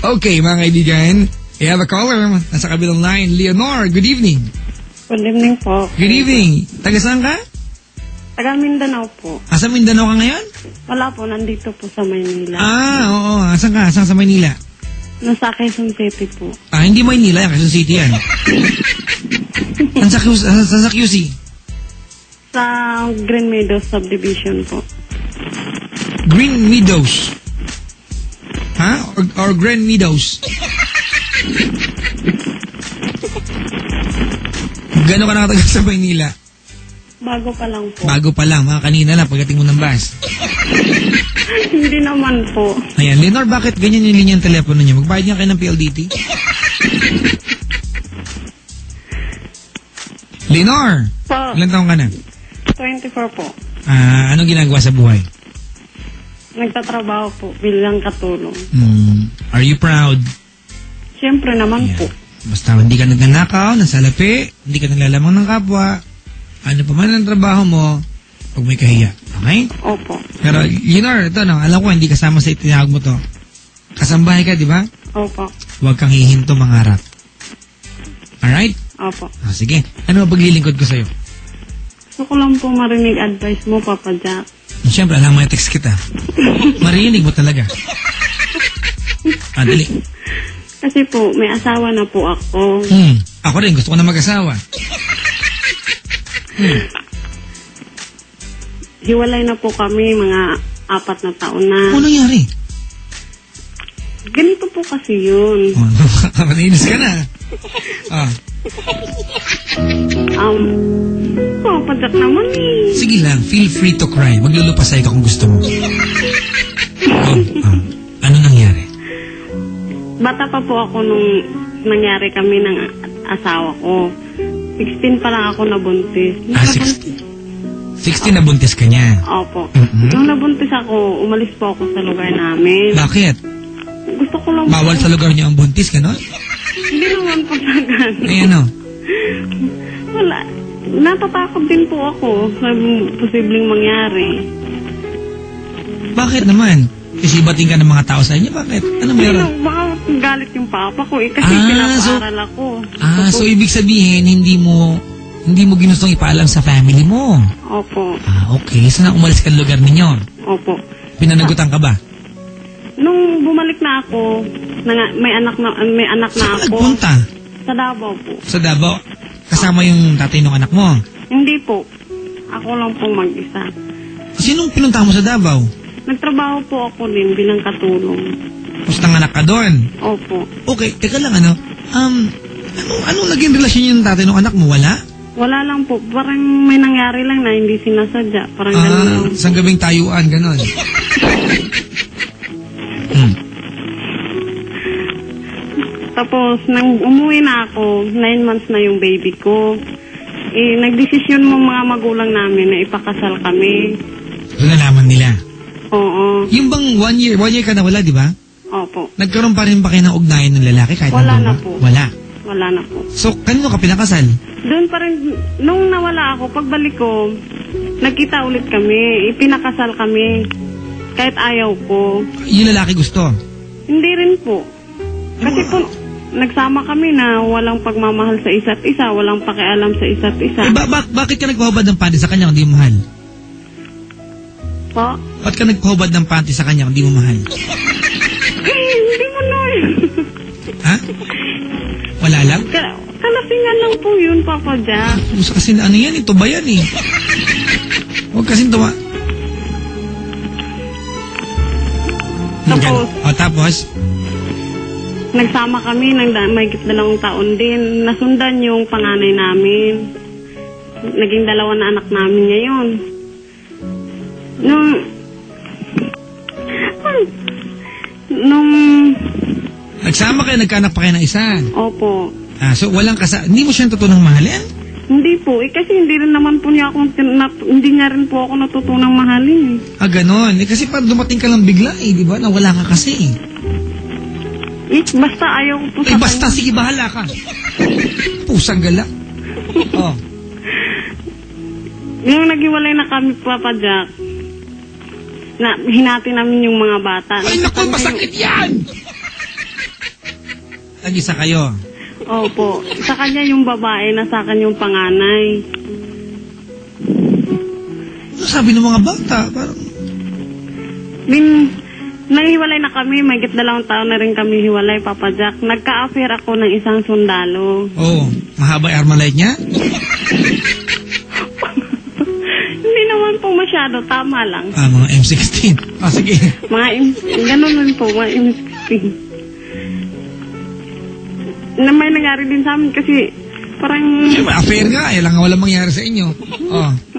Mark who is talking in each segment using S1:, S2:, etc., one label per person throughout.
S1: Okay, mga kaibigan, we have a caller. Nasa kabilang line, Leonor. Good evening.
S2: Good evening po.
S1: Good evening. Taga saan ka?
S2: Taga Mindanao po.
S1: Sa Mindanao ka ngayon?
S2: Wala po, nandito po sa Maynila.
S1: Oo. Asan ka? Asan sa Maynila?
S2: Nasa Quezon City po.
S1: Hindi Maynila yan. Quezon City yan. Saan sa QC?
S2: Sa Green Meadows Subdivision po.
S1: Green Meadows. Or Grand Meadows? Gano'n ka nakatagal sa Maynila?
S2: Bago pa lang po.
S1: Bago pa lang. Mga kanina lang pagdating mo ng bus.
S2: Hindi naman po.
S1: Ayan. Leonor, bakit ganyan yung linya ng telepono niya? Magbayad niya kayo ng PLDT? Leonor!
S2: Po.
S1: Ilan taong ka na?
S2: 24 po.
S1: Anong ginagawa sa buhay?
S2: Nagtatrabaho po bilang katulong.
S1: Are you proud?
S2: Siyempre naman po.
S1: Basta hindi ka nagnanakaw, nasalapi, hindi ka naglalamang ng kapwa, ano pa man ang trabaho mo, pag may kahiya. Okay?
S2: Opo.
S1: Pero, Leonor, ito no, alam ko hindi kasama sa itinawag mo to. Kasambahay ka, di ba?
S2: Opo.
S1: Huwag kang hihinto mangarap. Alright?
S2: Opo.
S1: Sige. Ano ba paglilingkod ko sa'yo?
S2: Gusto ko lang po marinig advice mo, Papa Jack.
S1: Siyempre, alam mo, text kita. Marinig mo talaga. Dali.
S2: Kasi po, may asawa na po ako.
S1: Ako rin, gusto ko na mag-asawa.
S2: Hiwalay na po kami, mga 4 na taon na.
S1: Ano nangyari?
S2: Ganito po kasi yun.
S1: Maninis ka na.
S2: Papa Jack naman eh.
S1: Sige lang, feel free to cry. Maglulupasay ka kung gusto mo. Ano nangyari?
S2: Bata pa po ako nung nangyari kami ng asawa ko. 16 pa lang ako nabuntis.
S1: 16 nabuntis ka niya?
S2: Opo. Nung nabuntis ako, umalis po ako sa lugar namin.
S1: Bakit?
S2: Gusto ko lang
S1: bawal sa lugar niyo ang buntis, gano'n?
S2: Hindi naman po sa gano'n.
S1: Ano?
S2: Wala. Natatakot din po ako sa posibleng mangyari.
S1: Bakit naman? Kasi bating ka ng mga tao sa inyo, bakit? Ano meron?
S2: Baka galit yung papa ko eh, kasi pinapaaral ako.
S1: So ibig sabihin, hindi mo ginustong ipaalam sa family mo?
S2: Opo.
S1: Okay. So na umalis ka ng lugar ninyo?
S2: Opo.
S1: Pinanagutan ka ba?
S2: Nung bumalik na ako, may anak na ako.
S1: Saan nagpunta?
S2: Sa Davao po.
S1: Sa Davao? Kasama yung tatay ng anak mo?
S2: Hindi po. Ako lang po mag-isa.
S1: Sinong pinunta mo sa Davao?
S2: Nagtrabaho po ako din bilang katulong.
S1: Tapos nanganak ka doon?
S2: Opo.
S1: Okay, teka lang anong naging relasyon yung tatay ng anak mo? Wala?
S2: Wala lang po. Parang may nangyari lang na hindi sinasadya. Parang gano'n lang.
S1: Isang gabing tayuan, gano'n.
S2: Tapos, nang umuwi na ako, 9 months na yung baby ko. Nagdesisyon mo mga magulang namin na ipakasal kami.
S1: So, nalaman nila?
S2: Oo.
S1: Yung bang 1 year ka na wala, di ba?
S2: Opo.
S1: Nagkaroon pa rin ba kayo ng ugnayan ng lalaki kahit
S2: wala
S1: na
S2: po.
S1: Wala?
S2: Wala na po.
S1: So, kanino ka pinakasal?
S2: Doon pa rin, nung nawala ako, pagbalik ko, nagkita ulit kami, ipinakasal kami. Kahit ayaw ko.
S1: Yung lalaki gusto?
S2: Hindi rin po. Kasi po, nagsama kami na walang pagmamahal sa isa't isa, walang pakialam sa isa't isa.
S1: Bakit ka nagpahubad ng panty sa kanya kung di mo mahal?
S2: Po?
S1: Ba't ka nagpahubad ng panty sa kanya kung di mo mahal?
S2: Hindi mo na
S1: Ha? Wala lang?
S2: Kalasingan lang po yun, Papa Jack.
S1: Gusto kasi ano yan, ito ba yan eh? Huwag kasing tuwa. Tapos?
S2: Nagsama kami ng mahigit 2 taon din. Nasundan yung panganay namin. Naging 2 na anak namin ngayon. Nung
S1: nagsama kayo, nagkaanak pa kayo ng isa?
S2: Opo.
S1: So walang hindi mo siya natutunang mahalin?
S2: Hindi po. Kasi hindi rin naman po niya ako, hindi niya rin po ako natutunang mahalin.
S1: Ganon. Kasi parang dumating ka lang bigla di ba? Nawala ka kasi.
S2: Basta ayaw ko po sa
S1: basta, sige, bahala ka. Pusang gala.
S2: Nung naghiwalay na kami, Papa Jack, hinati namin yung mga bata.
S1: Ay, naku, masakit yan! Tag-isa kayo.
S2: Opo. Sa kanya yung babae, na sa akin yung panganay.
S1: Ano sabi ng mga bata? Parang...
S2: Nahiwalay na kami, may 2 taon na rin kami hiwalay, Papa Jack. Nagka-affair ako ng isang sundalo.
S1: Oo, mahaba yung Armalite niya?
S2: Hindi naman po masyado, tama lang.
S1: Mga M16. Sige.
S2: Ganun lang po, mga M16. Na may nangyari din sa amin kasi parang...
S1: Affair nga, lang wala mangyari sa inyo.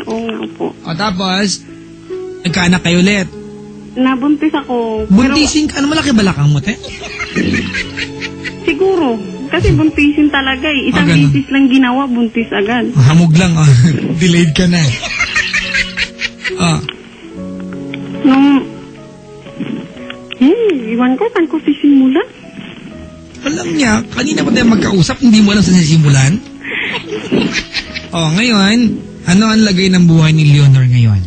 S2: Oo nga po.
S1: Tapos, nagkaanak kayo ulit.
S2: Nabuntis ako.
S1: Buntisin ka? Ano malaki balakang mo, te?
S2: Siguro. Kasi buntisin talaga eh. Isang bisis lang ginawa, buntis agad.
S1: Hamog lang, delayed ka na.
S2: Iwan ko, saan ko sisimulan?
S1: Alam niya, kanina pa tayo magkausap, hindi mo alam saan sisimulan? Ngayon, ano ang lagay ng buhay ni Leonor ngayon?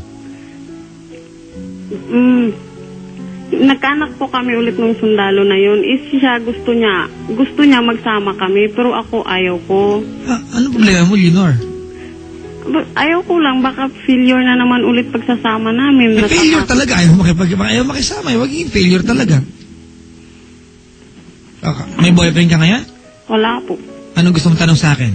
S2: Nagkaanak po kami ulit ng sundalo na yun. Siya gusto niya magsama kami, pero ako ayaw ko.
S1: Ano problema mo, Leonor?
S2: Ayaw ko lang, baka failure na naman ulit pagsasama namin.
S1: Failure talaga, ayaw makisama, wag yung failure talaga. May boyfriend ka ngayon?
S2: Wala po.
S1: Anong gusto mong tanong sa akin?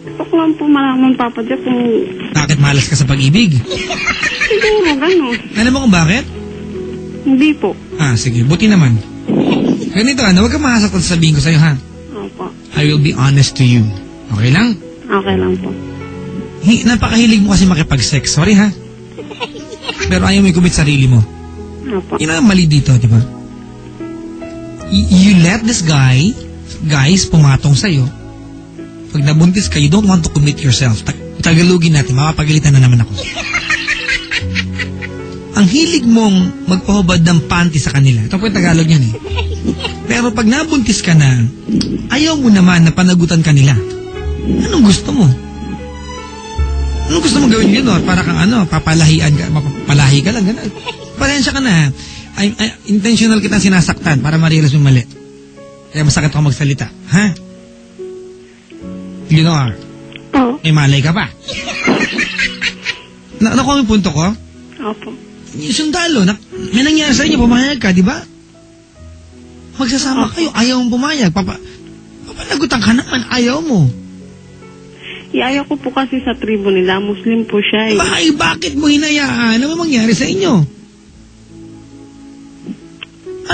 S2: Gusto ko lang po malaman, Papa Jack, kung...
S1: Bakit malas ka sa pag-ibig?
S2: Siguro, gano'n.
S1: Alam mo kung bakit?
S2: Hindi po.
S1: Sige, buti naman. Ganito, huwag kang mahasaktan sa sabihin ko sa'yo, ha?
S2: Opo.
S1: I will be honest to you. Okay lang?
S2: Okay lang po.
S1: Napakahilig mo kasi makipag-sex. Sorry, ha? Pero ayaw mo i-commit sarili mo.
S2: Opo.
S1: Yun ang mali dito, di ba? You let this guys, pumatong sa'yo. Pag nabuntis ka, you don't want to commit yourself. Tagalogin natin, makapagalitan na naman ako. Ang hilig mong magpahubad ng panty sa kanila. Ito po yung Tagalog yan eh. Pero pag nabuntis ka na, ayaw mo naman na panagutan kanila. Anong gusto mo? Anong gusto mo gawin yun? Para kang papalahian ka, mapapalahi ka lang. Ganun. Parensya ka na. Intentional kitang sinasaktan para ma-realize mo mali. Kaya masakit ako magsalita. Ha? Leonor?
S2: Oo.
S1: May malay ka pa. Nakuha yung punto ko?
S2: Opo.
S1: Yung sundalo, may nangyari sa inyo, pumayag ka, di ba? Magsasama kayo, ayaw mong pumayag. Papanagutan ka naman, ayaw mo.
S2: Ayaw ko po kasi sa tribo nila, Muslim po siya eh.
S1: Bakit mo hinayaan? Ano mangyari sa inyo?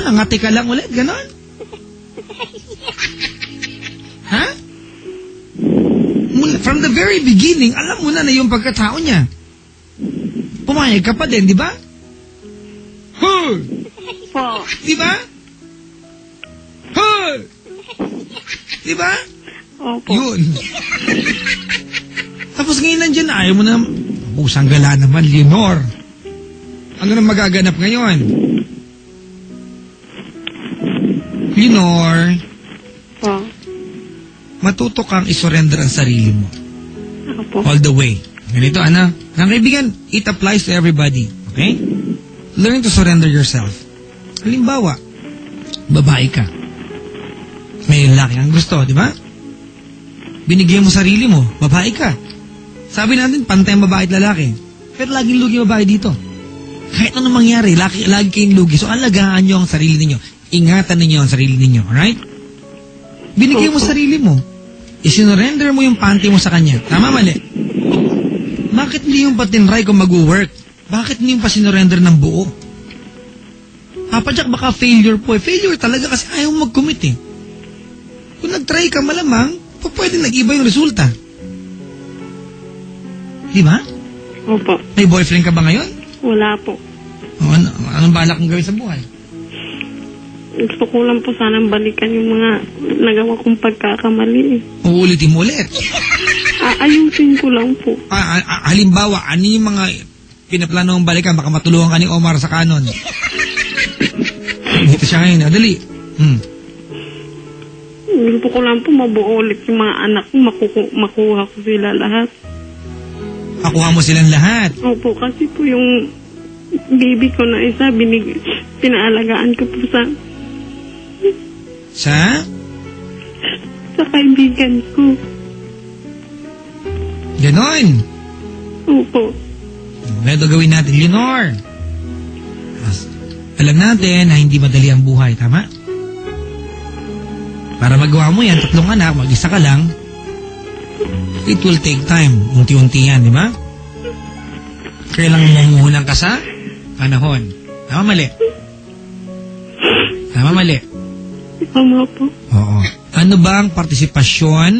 S1: Ngati ka lang ulit, ganon? Ha? From the very beginning, alam mo na yung pagkatao niya. Pumayag ka pa din, di ba?
S2: Po.
S1: Di ba? Di ba?
S2: Opo.
S1: Yun. Tapos ngayon nandiyan na, ayaw mo na, pusang gala naman, Leonor. Ano na magaganap ngayon? Leonor.
S2: Po.
S1: Matuto kang isurrender ang sarili mo.
S2: Opo.
S1: All the way. Ganito, Ang kaibigan, it applies to everybody. Okay? Learn to surrender yourself. Halimbawa, babae ka. May lalaki ang gusto, di ba? Binigyan mo sarili mo, babae ka. Sabi natin, pantay ang babae at lalaki. Pero laging lugi babae dito. Kahit anong mangyari, lagi kayong lugi. So, alagaan nyo ang sarili ninyo. Ingatan ninyo ang sarili ninyo. Alright? Binigyan mo sarili mo. Isinurrender mo yung panty mo sa kanya. Tama, mali? Bakit hindi yung patinry kung mag-work? Bakit hindi yung pasinurrender ng buo? Papa Jack, baka failure po. Failure talaga kasi ayaw mag-commit eh. Kung nag-try ka malamang, pwede nag-iba yung resulta. Di ba?
S2: Opo.
S1: May boyfriend ka ba ngayon?
S2: Wala po.
S1: Anong balak mong gawin sa buhay?
S2: Gusto ko lang po sanang balikan yung mga nagawa kong pagkakamali eh.
S1: Uulitin mo ulit.
S2: Ayusin ko lang po.
S1: Halimbawa, ano yung mga pinaplano mong balikan? Baka matulungan ka ni Omar sa kanon. Dito siya ngayon. Dali.
S2: Gusto ko lang po mabuo ulit yung mga anak ko. Makuha ko sila lahat.
S1: Makuha mo silang lahat?
S2: Opo, kasi po yung baby ko na isa, pinaalagaan ko po sa...
S1: Sa?
S2: Sa kaibigan ko.
S1: Ganon.
S2: Opo.
S1: Ano gawin natin, Leonor? Alam natin na hindi madali ang buhay, tama? Para magawa mo yan, 3 anak, mag-isa ka lang, it will take time. Unti-unti yan, di ba? Kailangan mumuhunan ka sa panahon. Tama, mali? Tama, mali?
S2: Tama po.
S1: Oo. Ano ba ang partisipasyon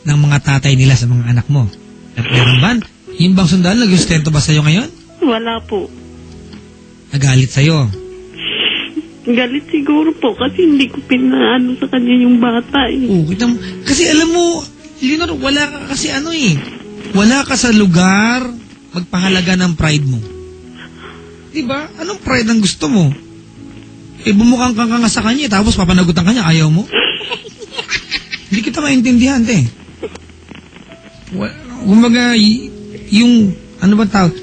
S1: ng mga tatay nila sa mga anak mo? At meron ba? Yung bang sundalo, nag-sustento ba sa'yo ngayon?
S2: Wala po.
S1: Nagalit sa'yo?
S2: Galit siguro po kasi hindi ko pinaano sa kanya yung bata eh.
S1: Oo, kasi alam mo, Leonor, wala ka kasi wala ka sa lugar magpahalaga ng pride mo. Diba? Anong pride ang gusto mo? Bumukhang ka nga sa kanya, tapos papanagutan kanya, ayaw mo? Hindi kita maintindihan, te. Kumbaga, yung, ano ba tawag?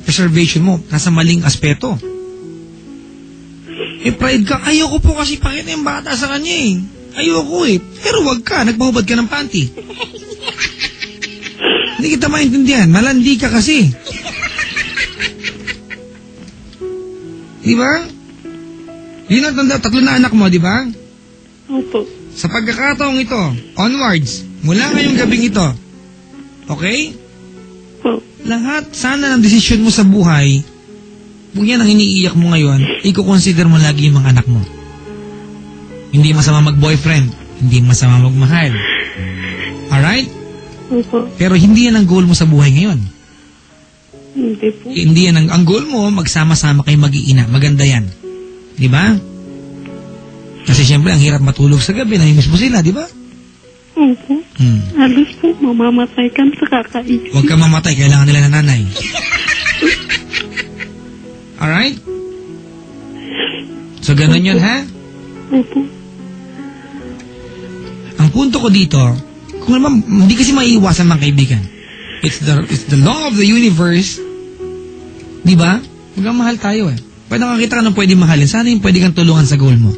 S1: Preservation mo, nasa maling aspeto. Pride ka, ayoko po kasi pakita yung bata sa kanya eh. Ayoko eh. Pero wag ka, nagpahubad ka ng panty. Hindi kita maintindihan, malandi ka kasi. Di ba? Yun ang tanda, 3 na anak mo, di ba?
S2: Opo.
S1: Sa pagkakataong ito, onwards, mula ngayong gabing ito, okay?
S2: Po.
S1: Lahat sana ng desisyon mo sa buhay, kung yan ang iniiyak mo ngayon, i-consider mo lagi yung mga anak mo. Hindi masama mag-boyfriend, hindi masama magmahal. Alright?
S2: Opo.
S1: Pero hindi yan ang goal mo sa buhay ngayon.
S2: Hindi po.
S1: Hindi yan ang goal mo, magsama-sama kayo mag-iina. Maganda yan. Di ba? Kasi syempre, ang hirap matulog sa gabi, namimiss mo sila, di ba?
S2: Opo. Halos po, mamamatay ka sa kakaisip.
S1: Huwag ka mamatay, kailangan nila ng nanay. Alright? So, ganun yun, ha?
S2: Opo.
S1: Ang punto ko dito, kung naman, hindi kasi maiiwasan mga kaibigan. It's the law of the universe. Di ba? Magmamahal tayo eh. Pwede nakakita ka ng pwede mahalin. Sana yung pwede kang tulungan sa goal mo.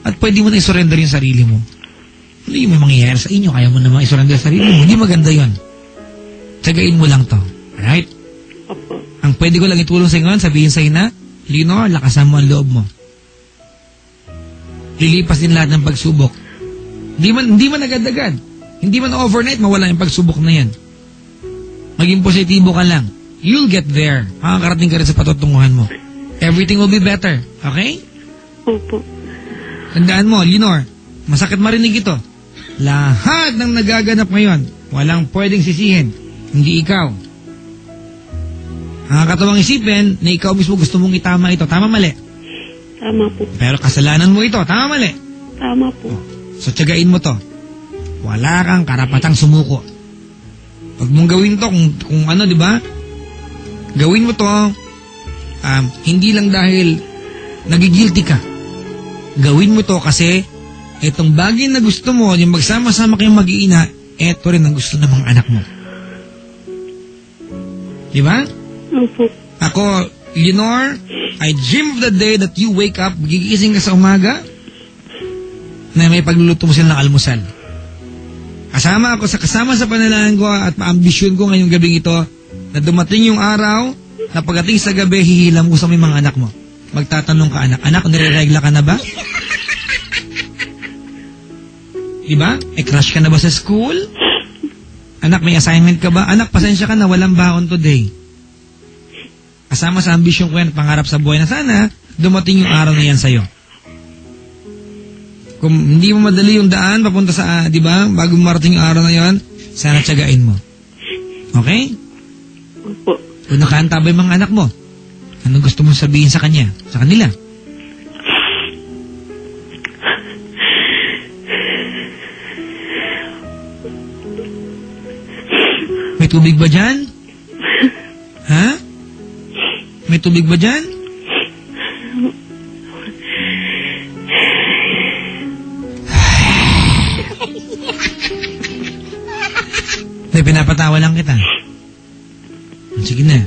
S1: At pwede mo na isurrender yung sarili mo. Hindi mo mangyayari sa inyo. Kaya mo naman isurrender yung sarili mo. Hindi maganda yon. Tsagain mo lang to. Alright?
S2: Opo.
S1: Ang pwede ko lang itulong sa ngayon, sabihin sa'yo na, Leonor, lakasan mo ang loob mo. Lilipas din lahat ng pagsubok. Hindi man agad-agad. Hindi man overnight, mawala yung pagsubok na yan. Maging positibo ka lang. You'll get there. Makakarating ka rin sa patutunguhan mo. Everything will be better. Okay?
S2: Opo.
S1: Tandaan mo, Leonor, masakit marinig ito. Lahat ng nagaganap ngayon, walang pwedeng sisihin. Hindi ikaw. Nakakatawang isipin na ikaw mismo gusto mong itama ito. Tama, mali?
S2: Tama po.
S1: Pero kasalanan mo ito. Tama, mali?
S2: Tama po.
S1: So, tiyagain mo to. Wala kang karapatang sumuko. Huwag mong gawin to kung ano, di ba? Gawin mo to, hindi lang dahil nagigilty ka. Gawin mo to kasi itong bagay na gusto mo, yung magsama-sama kayong mag-iina, eto rin ang gusto ng mga anak mo. Di ba?
S2: Opo.
S1: Ako, Leonor, I dream of the day that you wake up, gigising ka sa umaga, na may pagluluto mo sila ng almusal. Kasama sa panalangin ko at maambisyon ko ngayong gabing ito na dumating yung araw na pagdating sa gabi, hihilam ko sa mga anak mo. Magtatanong ka, anak, nire-regla ka na ba? Diba? Crush ka na ba sa school? Anak, may assignment ka ba? Anak, pasensya ka na, walang baon today. Kasama sa ambisyon ko yan, pangarap sa buhay na sana, dumating yung araw na yan sa'yo. Kung hindi mo madali yung daan, papunta sa, di ba, bago marating yung araw na yon, sana tiyagain mo. Okay?
S2: Opo.
S1: Kung nakaantabay mga anak mo, ano gusto mong sabihin sa kanya, sa kanila? May tubig ba dyan? Ha? May tubig ba dyan? Pinapatawa lang kita. Sige na.